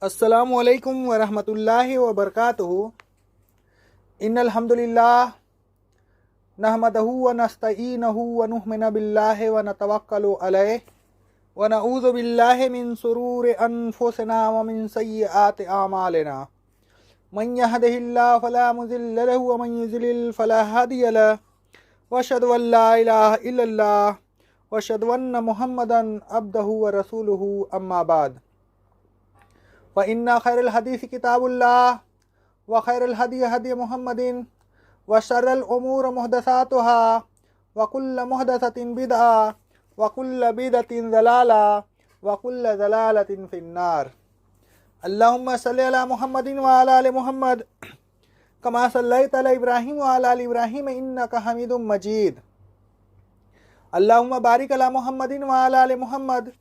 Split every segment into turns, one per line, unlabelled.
अस्सलामुअलैकुम वरहमतुल्लाहि वबरकातुहू। इन्नल हम्दुलिल्लाह नहमदहू व नस्तईनहू व नु'मिनु बिल्लाहि व नतवक्कलु अलैहि व नऊज़ु बिल्लाहि मिन शुरूरि अनफुसिना व मिन सय्यिआति अमालिना। मन यहदिहिल्लाहु फला मुज़िल्ल लहु व मन युज़लिल फला हादिय लहु व अशहदु अन ला इलाहा इल्लल्लाह व अशहदु अन्न मुहम्मदन अब्दुहु व रसूलुहु अम्मा बाद। व इन्ना खैरुल हदीस किताबुल्लाह व खैरुल हदी हदी मुहम्मदिन व शर्रुल उमूर मुहदसातुहा व कुल्लु मुहदसतिन बिदअ व कुल्लु बिदअतिन ज़लाला व कुल्लु ज़लालतिन फिन्नार। अल्लाहुम्मा सल्लि अला मुहम्मदिन व अला आलि मुहम्मद कमा सल्लैता अला इब्राहीम व अला आलि इब्राहीम इन्नका हमीदुम मजीद। अल्लाहुम्मा बारिक अला मुहम्मदिन व अला आलि मुहम्मद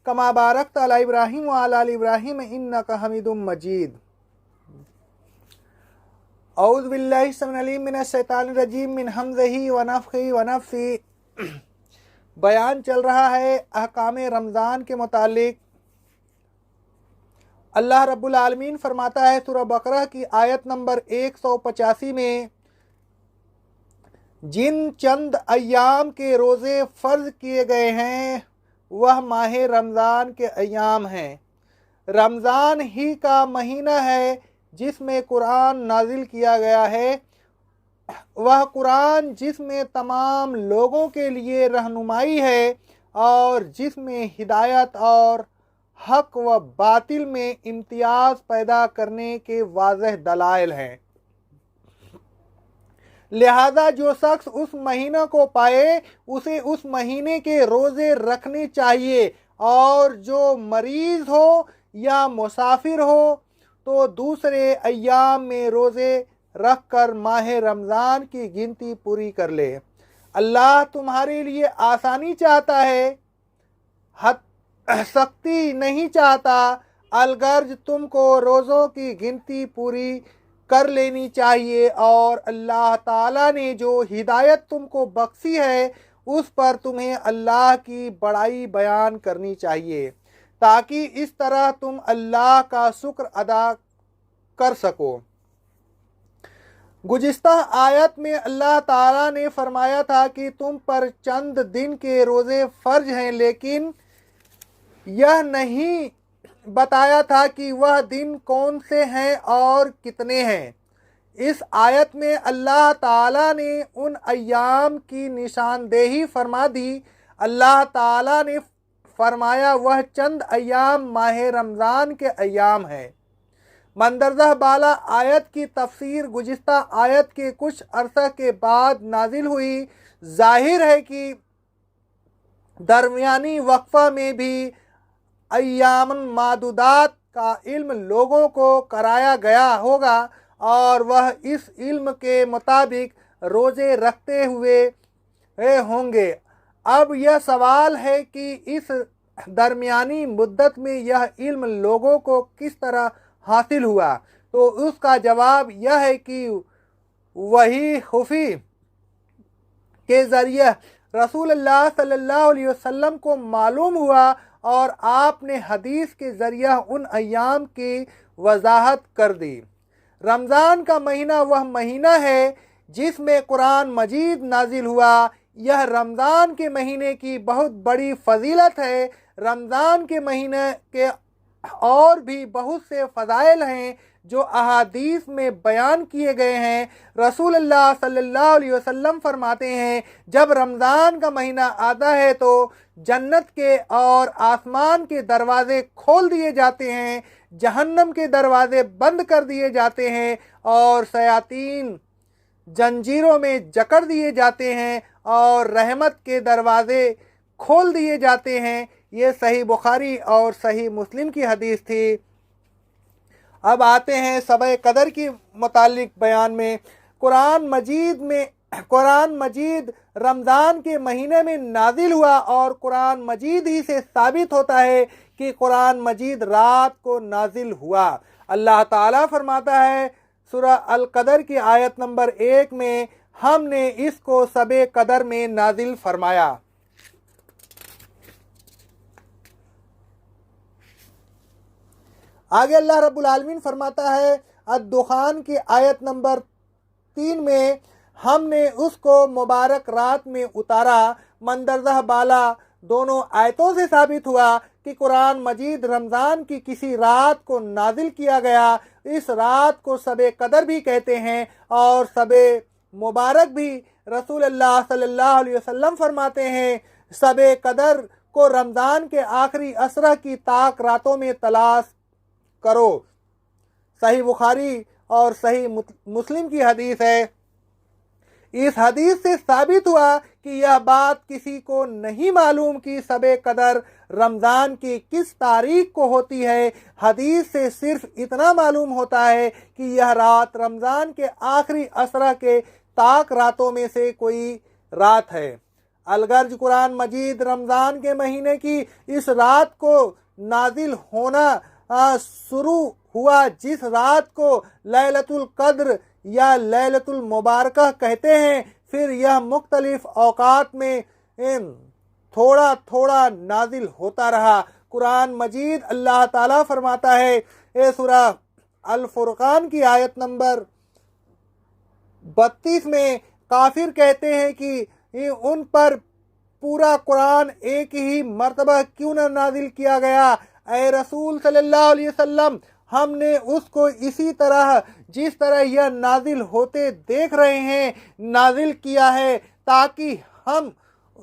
कमा बारकता अला इब्राहीम व अला आलि इब्राहीम इन्नका हमीदुम मजीद। औज़ु बिल्लाहि अस्समीउल अलीम मिनश शैतानिर रजीम मिन हमज़िही व नफ़ख़िही व नफ़्सी। बयान चल रहा है अहकाम रमज़ान के मुतालिक। अल्लाह रब्बुल आलमीन फरमाता है सूरह बकरा की आयत नंबर 185 में, जिन चंद अय्याम के रोज़े फ़र्ज़ किए गए हैं वह माह रमज़ान के अय्याम हैं। रमज़ान ही का महीना है जिसमें कुरान नाजिल किया गया है। वह कुरान जिसमें तमाम लोगों के लिए रहनुमाई है और जिसमें हिदायत और हक व बातिल में इम्तियाज़ पैदा करने के वाज़ेह दलाइल हैं। लिहाजा जो शख्स उस महीना को पाए उसे उस महीने के रोज़े रखने चाहिए, और जो मरीज़ हो या मुसाफिर हो तो दूसरे अय्याम में रोज़े रख कर माह रमज़ान की गिनती पूरी कर ले। अल्लाह तुम्हारे लिए आसानी चाहता है, सख्ती नहीं चाहता। अलगर्ज तुमको रोज़ों की गिनती पूरी कर लेनी चाहिए, और अल्लाह ताला ने जो हिदायत तुमको बख्शी है उस पर तुम्हें अल्लाह की बड़ाई बयान करनी चाहिए, ताकि इस तरह तुम अल्लाह का शुक्र अदा कर सको। गुज़िश्ता आयत में अल्लाह ताला ने फरमाया था कि तुम पर चंद दिन के रोज़े फ़र्ज हैं, लेकिन यह नहीं बताया था कि वह दिन कौन से हैं और कितने हैं। इस आयत में अल्लाह ताला ने उन अय्याम की निशानदेही फरमा दी। अल्लाह ताला ने फरमाया वह चंद अय्याम माह रमज़ान के अय्याम हैं। मंदरजा बाला आयत की तफसीर गुज़िश्ता आयत के कुछ अरसा के बाद नाजिल हुई। जाहिर है कि दरमियानी वक्फ़ा में भी अय्यामन मादूदात का इल्म लोगों को कराया गया होगा, और वह इस इल्म के मुताबिक रोज़े रखते हुए होंगे। अब यह सवाल है कि इस दरमियानी मुद्दत में यह इल्म लोगों को किस तरह हासिल हुआ, तो उसका जवाब यह है कि वही खुफी के ज़रिए रसूलुल्लाह सल्लल्लाहु अलैहि वसल्लम को मालूम हुआ, और आपने हदीस के ज़रिए उन अय्याम की वजाहत कर दी। रमज़ान का महीना वह महीना है जिसमें कुरान मजीद नाजिल हुआ। यह रमज़ान के महीने की बहुत बड़ी फ़जीलत है। रमज़ान के महीने के और भी बहुत से फ़ज़ाइल हैं जो अहादीस में बयान किए गए हैं। रसूलुल्लाह सल्लल्लाहु अलैहि वसल्लम फरमाते हैं, जब रमज़ान का महीना आता है तो जन्नत के और आसमान के दरवाज़े खोल दिए जाते हैं, जहन्नम के दरवाज़े बंद कर दिए जाते हैं, और शयातीन जंजीरों में जकड़ दिए जाते हैं, और रहमत के दरवाज़े खोल दिए जाते हैं। ये सही बुखारी और सही मुस्लिम की हदीस थी। अब आते हैं शब-ए कदर की मुतालिक बयान में। कुरान मजीद रमज़ान के महीने में नाजिल हुआ, और कुरान मजीद ही से साबित होता है कि कुरान मजीद रात को नाजिल हुआ। अल्लाह ताला फरमाता है सूरह अल कदर की आयत नंबर 1 में, हमने इसको शब-ए कदर में नाजिल फरमाया। आगे अल्लाह रब्बुल आलमीन फरमाता है अद-दुखान की आयत नंबर 3 में, हमने उसको मुबारक रात में उतारा। मंदरजा बाला दोनों आयतों से साबित हुआ कि कुरान मजीद रमज़ान की किसी रात को नाजिल किया गया। इस रात को शबे कदर भी कहते हैं और शबे मुबारक भी। रसूलुल्लाह सल्लल्लाहु अलैहि वसल्लम फरमाते हैं, शबे कदर को रमज़ान के आखिरी असरा की ताक रातों में तलाश करो। सही बुखारी और सही मुस्लिम की हदीस है। इस हदीस से साबित हुआ कि यह बात किसी को नहीं मालूम कि शबे कदर रमज़ान की किस तारीख को होती है। हदीस से सिर्फ इतना मालूम होता है कि यह रात रमज़ान के आखिरी असरा के ताक रातों में से कोई रात है। अलगर्ज कुरान मजीद रमज़ान के महीने की इस रात को नाजिल होना शुरू हुआ जिस रात को लैलतुल कद्र या लैलतुल मुबारकह कहते हैं। फिर यह मुख्तलिफ औकात में थोड़ा थोड़ा नाजिल होता रहा। कुरान मजीद अल्लाह ताला फरमाता है सूरह अल फुरकान की आयत नंबर 32 में, काफिर कहते हैं कि उन पर पूरा कुरान एक ही मर्तबा क्यों न नाजिल किया गया। ए रसूल सल्लल्लाहु अलैहि वसल्लम, हमने उसको इसी तरह जिस तरह यह नाजिल होते देख रहे हैं नाजिल किया है, ताकि हम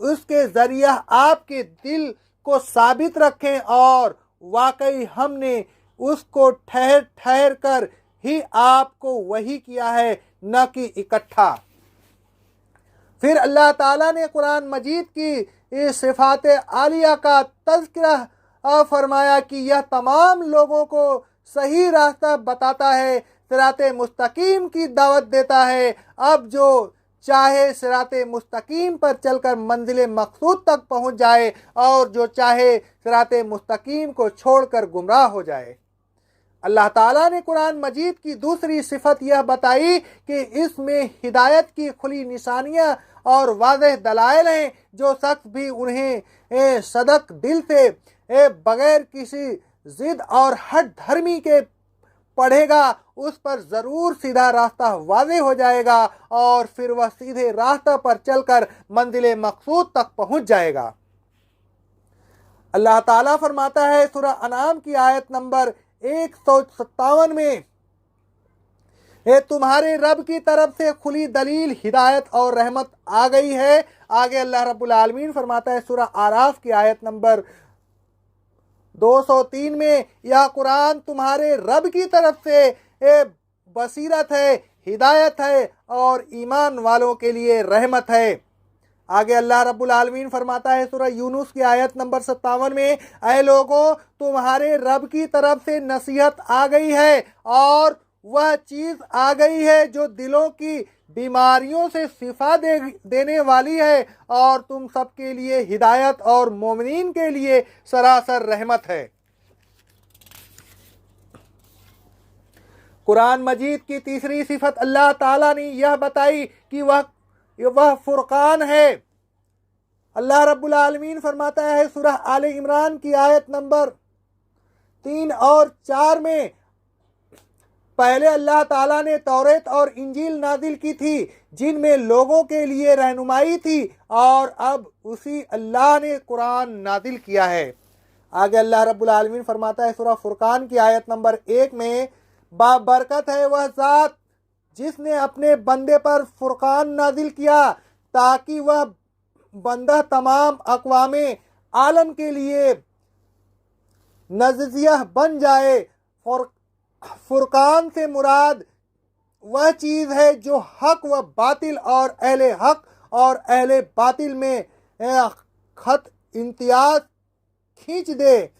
उसके ज़रिया आपके दिल को साबित रखें और वाकई हमने उसको ठहर ठहर कर ही आपको वही किया है, न कि इकट्ठा। फिर अल्लाह ताला ने कुरान मजीद की इस सिफात आलिया का तज़किरा फरमाया कि यह तमाम लोगों को सही रास्ता बताता है, सिराते मुस्तकीम की दावत देता है। अब जो चाहे सिराते मुस्तकीम पर चलकर मंजिल मकसूद तक पहुंच जाए और जो चाहे सिराते मुस्तकीम को छोड़कर गुमराह हो जाए। अल्लाह ताला ने कुरान मजीद की दूसरी सिफत यह बताई कि इसमें हिदायत की खुली निशानियां और वाज़ेह दलाइल हैं। जो शख्स भी उन्हें सदक दिल से बगैर किसी जिद और हट धर्मी के पढ़ेगा, उस पर ज़रूर सीधा रास्ता वाज़ेह हो जाएगा और फिर वह सीधे रास्ते पर चलकर मंजिल मकसूद तक पहुंच जाएगा। अल्लाह ताला फरमाता है सूरह अनाम की आयत नंबर 157 में, तुम्हारे रब की तरफ से खुली दलील हिदायत और रहमत आ गई है। आगे अल्लाह रब्बुल आलमीन फरमाता है सूरह आराफ की आयत नंबर 203 में, यह कुरान तुम्हारे रब की तरफ से बसीरत है, हिदायत है और ईमान वालों के लिए रहमत है। आगे अल्लाह रब्बुल आलमीन फरमाता है सूरह यूनुस की आयत नंबर 57 में, ऐ लोगों, तुम्हारे रब की तरफ से नसीहत आ गई है और वह चीज़ आ गई है जो दिलों की बीमारियों से शिफा देने वाली है और तुम सबके लिए हिदायत और मोमिनीन के लिए सरासर रहमत है। कुरान मजीद की तीसरी सिफत अल्लाह ताला ने यह बताई कि वह फुरकान है। अल्लाह रब्बुल आलमीन फरमाता है सूरह आले इमरान की आयत नंबर 3 और 4 में, पहले अल्लाह ताला ने तौरेत और इंजील नाजिल की थी जिनमें लोगों के लिए रहनुमाई थी और अब उसी अल्लाह ने कुरान नाजिल किया है। आगे अल्लाह रब्बुल आलमीन फरमाता है सूरह फुरकान की आयत नंबर 1 में, बाबरकत है वह ज़ात जिसने अपने बंदे पर फुरकान नाजिल किया ताकि वह बंदा तमाम अक़वामे आलम के लिए नज़ियह बन जाए। फुरकान से मुराद वह चीज़ है जो हक व बातिल और अहले हक और अहले बातिल में खत इम्तियाज खींच दे।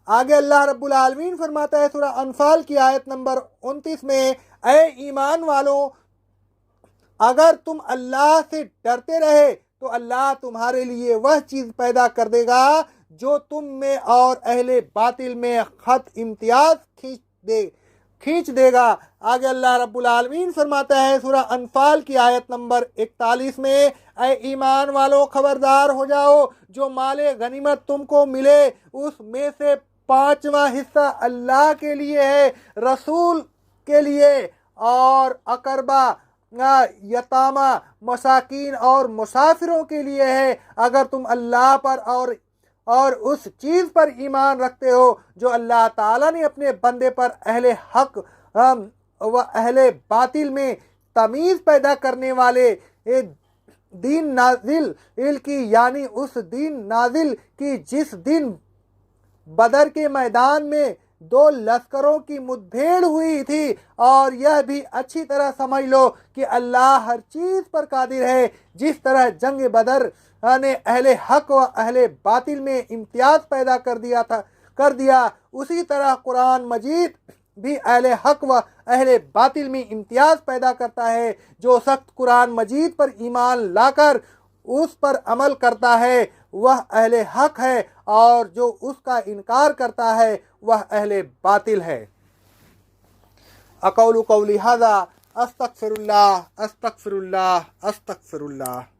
आगे अल्लाह रब्बुल आलमीन फरमाता है सूरह अनफाल की आयत नंबर 29 में, ऐ ईमान वालों, अगर तुम अल्लाह से डरते रहे तो अल्लाह तुम्हारे लिए वह चीज़ पैदा कर देगा जो तुम में और अहले बातिल में खत इम्तियाज खींच देगा। आगे अल्लाह रब्बुल आलमीन फरमाता है सूरह अनफाल की आयत नंबर 41 में, ऐ ईमान वालों, खबरदार हो जाओ, जो माले गनीमत तुमको मिले उसमें से 5वां हिस्सा अल्लाह के लिए है, रसूल के लिए, और अकरबा, यतामा, मसाकीन और मुसाफिरों के लिए है। अगर तुम अल्लाह पर और उस चीज़ पर ईमान रखते हो जो अल्लाह ताला ने अपने बंदे पर अहले हक व अहले बातिल में तमीज़ पैदा करने वाले दीन नाजिल की, यानी उस दीन नाजिल की जिस दिन बदर के मैदान में 2 लश्करों की मुठभेड़ हुई थी। और यह भी अच्छी तरह समझ लो कि अल्लाह हर चीज़ पर कादिर है। जिस तरह जंग बदर ने अहले हक व अहले बातिल में इम्तियाज़ पैदा कर दिया, उसी तरह कुरान मजीद भी अहले हक व अहले बातिल में इम्तियाज़ पैदा करता है। जो शख्स कुरान मजीद पर ईमान लाकर उस पर अमल करता है वह अहले हक है, और जो उसका इनकार करता है वह अहले बातिल है। अक़ौलु क़ौली हाज़ा अस्तग़फ़िरुल्लाह अस्तग़फ़िरुल्लाह अस्तग़फ़िरुल्लाह।